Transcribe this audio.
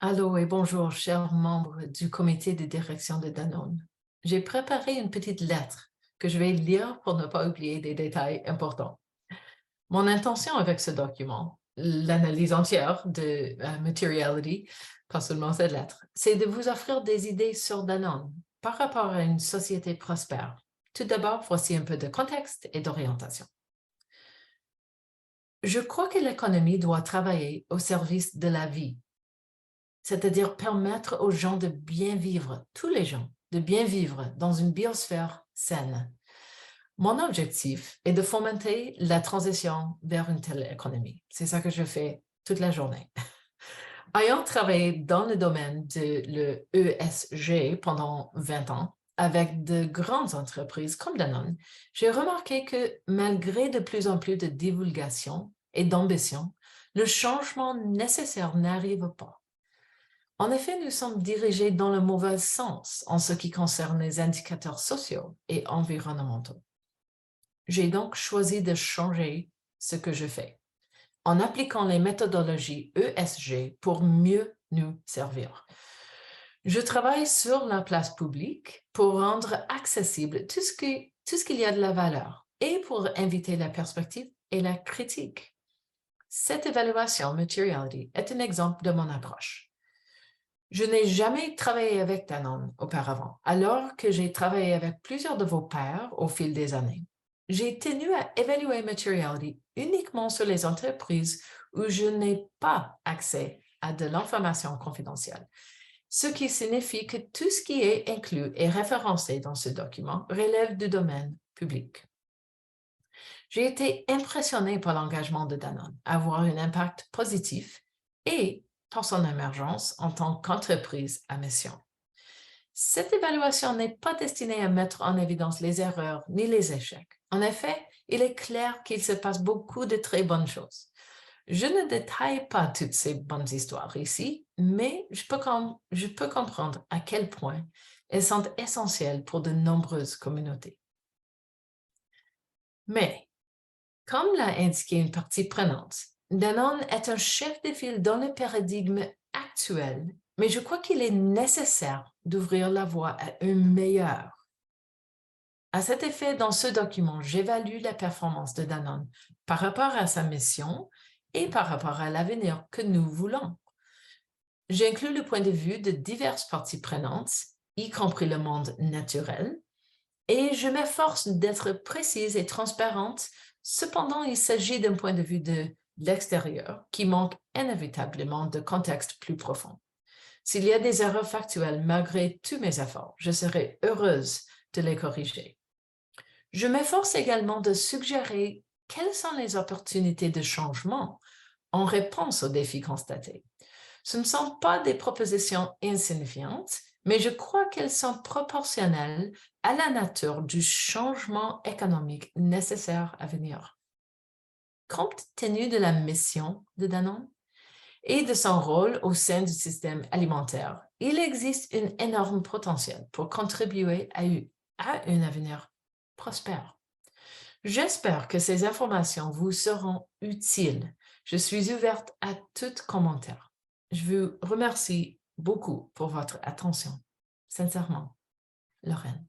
Allô et bonjour, chers membres du comité de direction de Danone. J'ai préparé une petite lettre que je vais lire pour ne pas oublier des détails importants. Mon intention avec ce document, l'analyse entière de Materiality, pas seulement cette lettre, c'est de vous offrir des idées sur Danone par rapport à une société prospère. Tout d'abord, voici un peu de contexte et d'orientation. Je crois que l'économie doit travailler au service de la vie, c'est-à-dire permettre aux gens de bien vivre, tous les gens, de bien vivre dans une biosphère saine. Mon objectif est de fomenter la transition vers une telle économie. C'est ça que je fais toute la journée. Ayant travaillé dans le domaine de l'ESG pendant 20 ans, avec de grandes entreprises comme Danone, j'ai remarqué que malgré de plus en plus de divulgation et d'ambition, le changement nécessaire n'arrive pas. En effet, nous sommes dirigés dans le mauvais sens en ce qui concerne les indicateurs sociaux et environnementaux. J'ai donc choisi de changer ce que je fais en appliquant les méthodologies ESG pour mieux nous servir. Je travaille sur la place publique pour rendre accessible tout ce qu'il y a de la valeur et pour inviter la perspective et la critique. Cette évaluation Materiality est un exemple de mon approche. Je n'ai jamais travaillé avec Danone auparavant, alors que j'ai travaillé avec plusieurs de vos pairs au fil des années. J'ai tenu à évaluer Materiality uniquement sur les entreprises où je n'ai pas accès à de l'information confidentielle, ce qui signifie que tout ce qui est inclus et référencé dans ce document relève du domaine public. J'ai été impressionnée par l'engagement de Danone à avoir un impact positif et par son émergence en tant qu'entreprise à mission. Cette évaluation n'est pas destinée à mettre en évidence les erreurs ni les échecs. En effet, il est clair qu'il se passe beaucoup de très bonnes choses. Je ne détaille pas toutes ces bonnes histoires ici, mais je peux comprendre à quel point elles sont essentielles pour de nombreuses communautés. Mais, comme l'a indiqué une partie prenante, Danone est un chef de file dans le paradigme actuel, mais je crois qu'il est nécessaire d'ouvrir la voie à un meilleur. À cet effet, dans ce document, j'évalue la performance de Danone par rapport à sa mission et par rapport à l'avenir que nous voulons. J'inclus le point de vue de diverses parties prenantes, y compris le monde naturel, et je m'efforce d'être précise et transparente. Cependant, il s'agit d'un point de vue de l'extérieur qui manque inévitablement de contexte plus profond. S'il y a des erreurs factuelles malgré tous mes efforts, je serai heureuse de les corriger. Je m'efforce également de suggérer quelles sont les opportunités de changement en réponse aux défis constatés. Ce ne sont pas des propositions insignifiantes, mais je crois qu'elles sont proportionnelles à la nature du changement économique nécessaire à venir. Compte tenu de la mission de Danone et de son rôle au sein du système alimentaire, il existe un énorme potentiel pour contribuer à un avenir prospère. J'espère que ces informations vous seront utiles. Je suis ouverte à tout commentaire. Je vous remercie beaucoup pour votre attention. Sincèrement, Lorraine.